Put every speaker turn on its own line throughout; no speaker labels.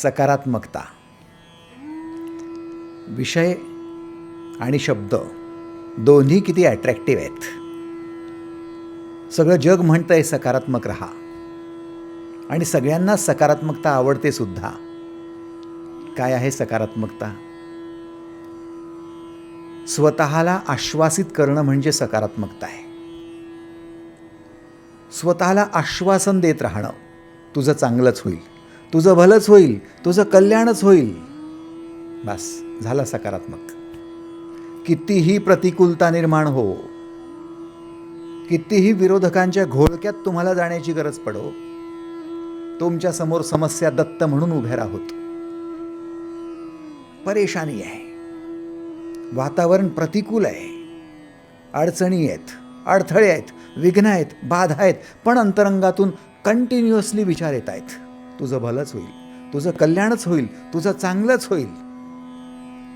सकारात्मकता. विषय आणि शब्द दोन्ही किती अट्रॅक्टिव्ह आहेत. सगळं जग म्हणतंय सकारात्मक रहा आणि सगळ्यांना सकारात्मकता आवडते सुद्धा. काय आहे सकारात्मकता? स्वतःला आश्वासित करणं म्हणजे सकारात्मकता आहे. स्वतःला आश्वासन देत राहणं, तुझं चांगलंच होईल, तुझं भलंच होईल, तुझं कल्याणच होईल. बस झालं सकारात्मक. कितीही प्रतिकूलता निर्माण हो, कितीही विरोधकांच्या घोळक्यात तुम्हाला जाण्याची गरज पडो, तुमच्या समोर समस्या दत्त म्हणून उभ्या राहोत. परेशानी आहे, वातावरण प्रतिकूल आहे, अडचणी आहेत, अडथळे आहेत, विघ्न आहेत, बाधा आहेत, पण अंतरंगातून कंटिन्युअसली विचार येत आहेत, तुझं भलंच होईल, तुझं कल्याणच होईल, तुझं चांगलंच होईल.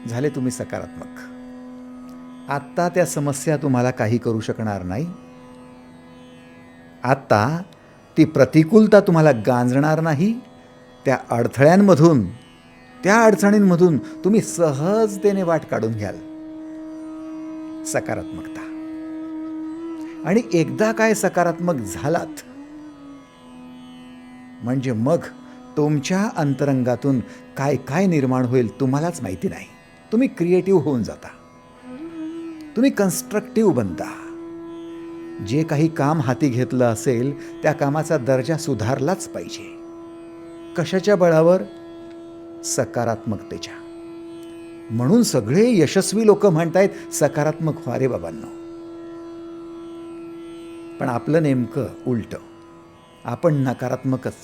झाले तुम्ही सकारात्मक. आत्ता त्या समस्या तुम्हाला काही करू शकणार नाही. आत्ता ती प्रतिकूलता तुम्हाला गांजणार नाही. त्या अडथळ्यांमधून, त्या अडचणींमधून तुम्ही सहजतेने वाट काढून घ्याल. सकारात्मकता. आणि एकदा काय सकारात्मक झालात म्हणजे मग तुमच्या अंतरंगातून काय काय निर्माण होईल तुम्हालाच माहिती नाही. तुम्ही क्रिएटिव्ह होऊन जाता, तुम्ही कन्स्ट्रक्टिव्ह बनता. जे काही काम हाती घेतलं असेल त्या कामाचा दर्जा सुधारलाच पाहिजे. कशाच्या बळावर? सकारात्मकतेच्या. म्हणून सगळे यशस्वी लोक म्हणतायत सकारात्मक व्हा रे बाबांनो. पण आपलं नेमकं उलटं, आपण नकारात्मकच.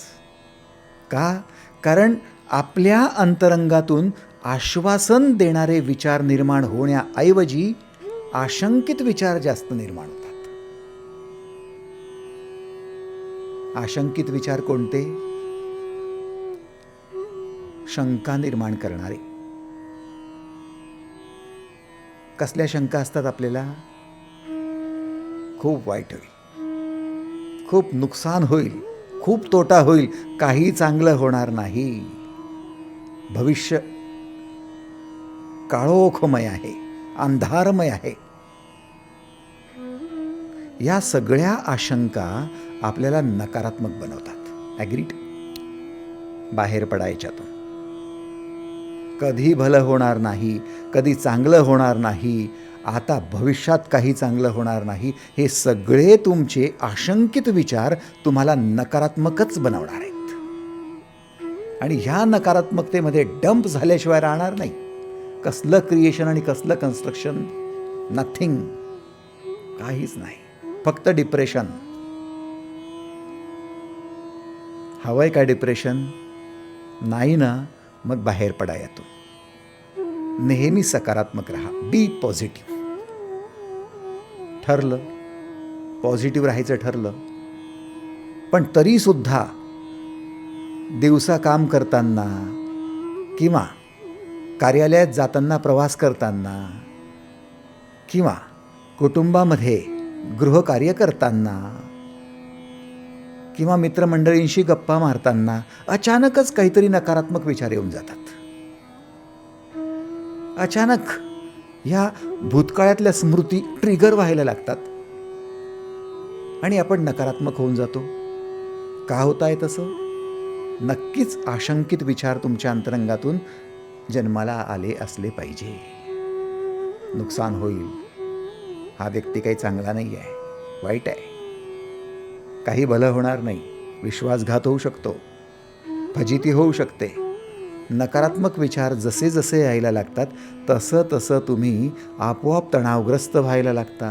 का? कारण आपल्या अंतरंगातून आश्वासन देणारे विचार निर्माण होण्याऐवजी आशंकित विचार जास्त निर्माण होतात. आशंकित विचार कोणते? शंका निर्माण करणारे. कसल्या शंका असतात आपल्याला? खूप वाईट होईल, खूप नुकसान होईल, खूप तोटा होईल, काही चांगलं होणार नाही, भविष्य काळोखमय आहे, अंधारमय आहे. या सगळ्या आशंका आपल्याला नकारात्मक बनवतात. ॲग्रीड? बाहेर पडा याच्यातून. कधी भलं होणार नाही, कधी चांगलं होणार नाही, आता भविष्यात काही चांगलं होणार नाही, हे सगळे तुमचे आशंकित विचार तुम्हाला नकारात्मकच बनवणार आहेत. आणि ह्या नकारात्मकतेमध्ये डंप झाल्याशिवाय राहणार नाही. कसलं क्रिएशन आणि कसलं कन्स्ट्रक्शन? नथिंग. काहीच नाही, फक्त डिप्रेशन. हवंय का डिप्रेशन? नाही ना, मग बाहेर पडा यातून. नेहमी सकारात्मक राहा. बी पॉझिटिव्ह. ठरलं, पॉझिटिव्ह राहायचं ठरलं, पण तरीसुद्धा दिवसा काम करताना किंवा कार्यालयात जाताना, प्रवास करताना किंवा कुटुंबामध्ये गृहकार्य करताना किंवा मित्रमंडळींशी गप्पा मारताना अचानकच काहीतरी नकारात्मक विचार येऊन जातात. अचानक ह्या भूतकाळातल्या स्मृती ट्रिगर व्हायला लागतात आणि आपण नकारात्मक होऊन जातो. का होत आहे तसं? नक्कीच आशंकित विचार तुमच्या अंतरंगातून जन्माला आले असले पाहिजे. नुकसान होईल, हा व्यक्ती काही चांगला नाही आहे, वाईट आहे, काही भलं होणार नाही, विश्वासघात होऊ शकतो, फजिती होऊ शकते. नकारात्मक विचार जसे जसे यायला लागतात तसं तसं तुम्ही आपोआप तणावग्रस्त व्हायला लागता.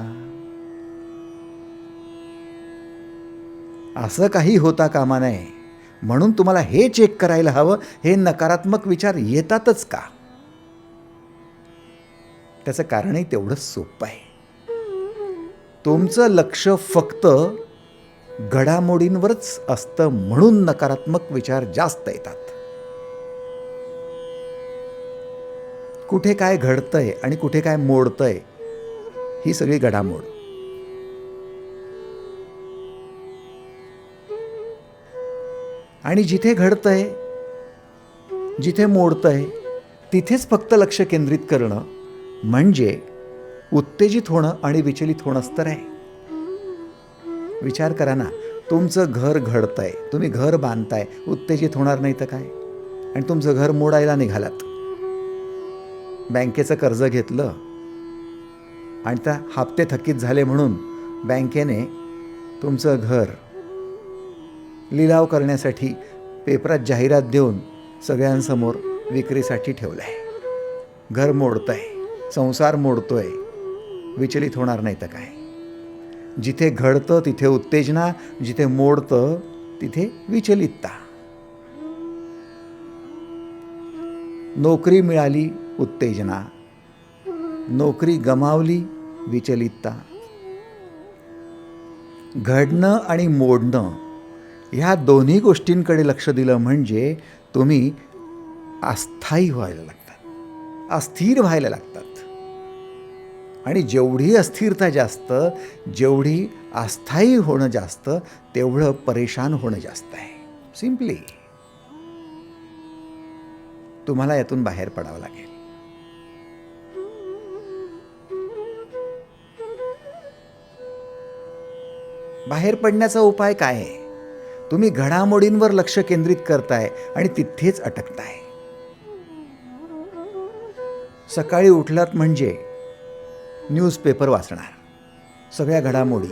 असं काही होता कामा नये. म्हणून तुम्हाला हे चेक करायला हवं, हे नकारात्मक विचार येतातच का? त्याचं कारणही तेवढंच सोपं आहे. तुमचं लक्ष फक्त घडामोडींवरच असतं म्हणून नकारात्मक विचार जास्त येतात. कुठे काय घडतंय आणि कुठे काय मोडतंय ही सगळी घडामोड. आणि जिथे घडतंय जिथे मोडतंय तिथेच फक्त लक्ष केंद्रित करणं म्हणजे उत्तेजित होणं आणि विचलित होणंच तर आहे. विचार करा ना, तुमचं घर घडतंय, तुम्ही घर बांधताय, उत्तेजित होणार नाही तर काय? आणि तुमचं घर मोडायला निघालात. बँकेचं कर्ज घेतलं आणि त्या हप्ते थकीत झाले म्हणून बँकेने तुमचं घर लिलाव करण्यासाठी पेपरात जाहिरात देऊन सगळ्यांसमोर विक्रीसाठी ठेवलं आहे. घर मोडतंय, संसार मोडतोय, विचलित होणार नाही तर काय? जिथे घडतं तिथे उत्तेजना, जिथे मोडतं तिथे विचलितता. नोकरी मिळाली उत्तेजना, नोकरी गमावली विचलितता. घडणं आणि मोडणं ह्या दोन्ही गोष्टींकडे लक्ष दिलं म्हणजे तुम्ही अस्थायी व्हायला लागतात, अस्थिर व्हायला लागतात. आणि जेवढी अस्थिरता जास्त, जेवढी अस्थायी होणं जास्त, तेवढं परेशान होणं जास्त आहे. सिम्पली तुम्हाला यातून बाहेर पडावं लागेल. बाहेर पडण्याचा उपाय काय आहे? तुम्ही घडामोडींवर लक्ष केंद्रित करताय आणि तिथेच अटकताय. सकाळी उठलात म्हणजे न्यूजपेपर वाचणार, सगळ्या घडामोडी,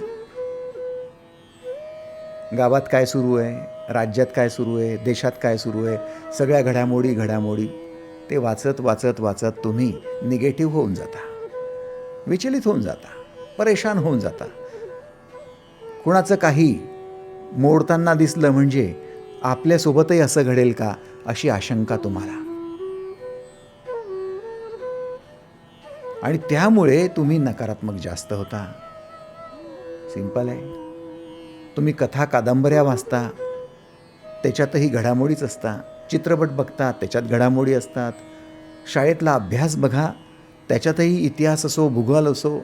गावात काय सुरू आहे, राज्यात काय सुरू आहे, देशात काय सुरू आहे, सगळ्या घडामोडी ते वाचत वाचत वाचत तुम्ही निगेटिव्ह होऊन जाता, विचलित होऊन जाता, परेशान होऊन जाता. कुणाचं काही मोडताना दिसलं म्हणजे आपल्यासोबतही असं घडेल का अशी आशंका तुम्हाला. आणि त्यामुळे तुम्ही नकारात्मक जास्त होता. सिंपल आहे. तुम्ही कथा कादंबऱ्या वाचता, त्याच्यातही घडामोडीच असतात. चित्रपट बघता, त्याच्यात घडामोडी असतात. शाळेतला अभ्यास बघा, त्याच्यातही इतिहास असो, भूगोल असो,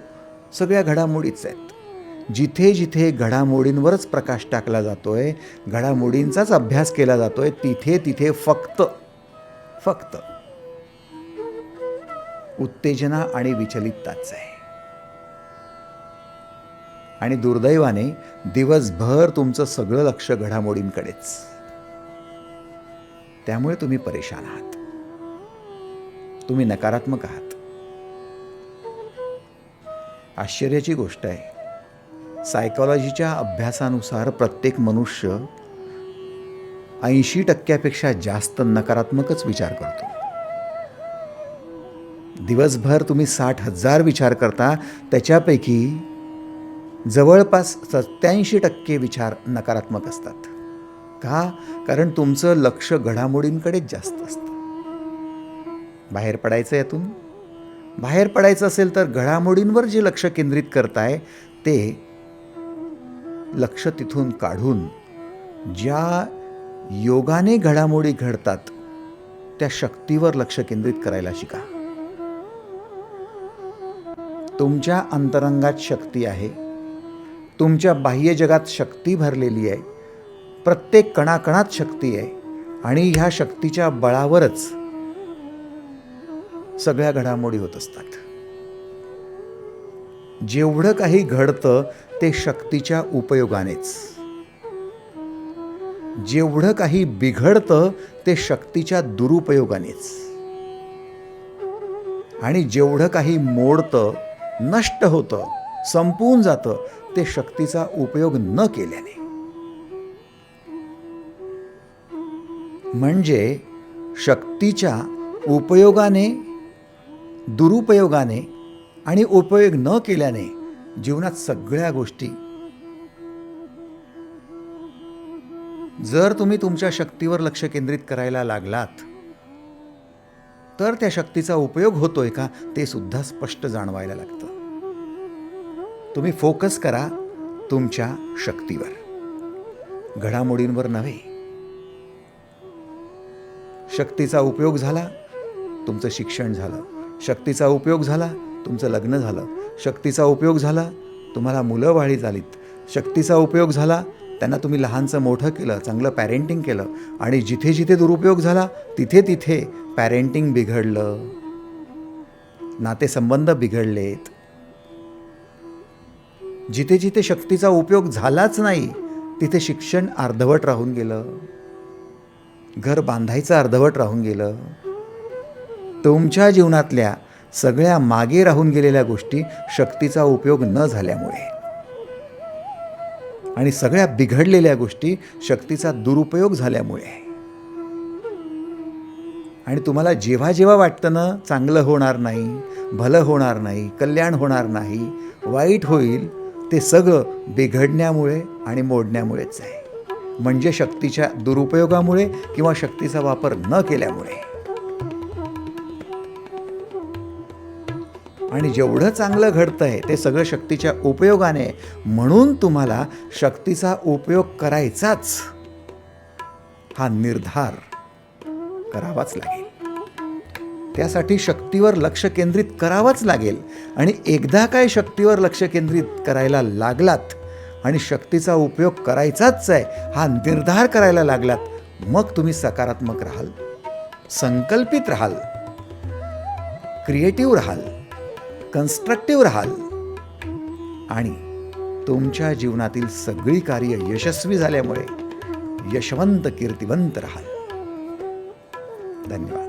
सगळ्या घडामोडीच आहेत. जिथे जिथे घडामोडींवरच प्रकाश टाकला जातोय, घडामोडींचाच अभ्यास केला जातोय, तिथे तिथे फक्त उत्तेजना आणि विचलितताच आहे. आणि दुर्दैवाने दिवसभर तुमचं सगळं लक्ष घडामोडींकडेच. त्यामुळे तुम्ही परेशान आहात, तुम्ही नकारात्मक आहात. आश्चर्याची गोष्ट आहे, सायकॉलॉजीच्या अभ्यासानुसार प्रत्येक मनुष्य 80% जास्त नकारात्मकच विचार करतो. दिवसभर तुम्ही 60,000 विचार करता, त्याच्यापैकी जवळपास 87% विचार नकारात्मक असतात. का? कारण तुमचं लक्ष घडामोडींकडेच जास्त असतं. बाहेर पडायचं यातून? बाहेर पडायचं असेल तर घडामोडींवर जे लक्ष केंद्रित करताय ते लक्ष तिथून काढून ज्या योगाने घडामोडी घडतात त्या शक्तीवर लक्ष केंद्रित करायला शिका. तुमच्या अंतरंगात शक्ती आहे, तुमच्या बाह्य जगात शक्ती भरलेली आहे, प्रत्येक कणाकणात शक्ती आहे. आणि ह्या शक्तीच्या बळावरच सगळ्या घडामोडी होत असतात. जेवढं काही घडतं ते शक्तीच्या उपयोगानेच, जेवढं काही बिघडतं ते शक्तीच्या दुरुपयोगानेच, आणि जेवढं काही मोडतं, नष्ट होतं, संपून जातं ते शक्तीचा उपयोग न केल्याने. म्हणजे शक्तीच्या उपयोगाने, दुरुपयोगाने आणि उपयोग न केल्याने जीवनात सगळ्या गोष्टी. जर तुम्ही तुमच्या शक्तीवर लक्ष केंद्रित करायला लागलात तर त्या शक्तीचा उपयोग होतोय का ते सुद्धा स्पष्ट जाणवायला लागतं. तुम्ही फोकस करा तुमच्या शक्तीवर, घडामोडींवर नव्हे. शक्तीचा उपयोग झाला, तुमचं शिक्षण झालं. शक्तीचा उपयोग झाला, तुमचं लग्न झालं. शक्तीचा उपयोग झाला, तुम्हाला मुलं बाळी झालीत. शक्तीचा उपयोग झाला, त्यांना तुम्ही लहानचं मोठं केलं, चांगलं पॅरेंटिंग केलं आणि जिथे जिथे दुरुपयोग झाला तिथे तिथे पॅरेंटिंग बिघडलं, नातेसंबंध बिघडलेत. जिथे जिथे शक्तीचा उपयोग झालाच नाही तिथे शिक्षण अर्धवट राहून गेलं, घर बांधायचं अर्धवट राहून गेलं. तुमच्या जीवनातल्या सगळ्या मागे राहून गेलेल्या गोष्टी शक्तीचा उपयोग न झाल्यामुळे आणि सगळ्या बिघडलेल्या गोष्टी शक्तीचा दुरुपयोग झाल्यामुळे. आणि तुम्हाला जेव्हा जेव्हा वाटतं ना चांगलं होणार नाही, भलं होणार नाही, कल्याण होणार नाही, वाईट होईल, ते सगळं बिघडण्यामुळे आणि मोडण्यामुळेच आहे. म्हणजे शक्तीच्या दुरुपयोगामुळे किंवा शक्तीचा वापर न केल्यामुळे. आणि जेवढं चांगलं घडतंय ते सगळं शक्तीच्या उपयोगाने, म्हणून तुम्हाला शक्तीचा उपयोग करायचाच हा निर्धार करावाच लागेल. त्यासाठी शक्तीवर लक्ष केंद्रित करावंच लागेल. आणि एकदा काय शक्तीवर लक्ष केंद्रित करायला लागलात आणि शक्तीचा उपयोग करायचाच आहे हा निर्धार करायला लागलात, मग तुम्ही सकारात्मक राहाल, संकल्पित राहाल, क्रिएटिव्ह राहाल, कन्स्ट्रक्टिव्ह राहाल आणि तुमच्या जीवनातील सगळी कार्य यशस्वी झाल्यामुळे यशवंत कीर्तिवंत राहाल. धन्यवाद.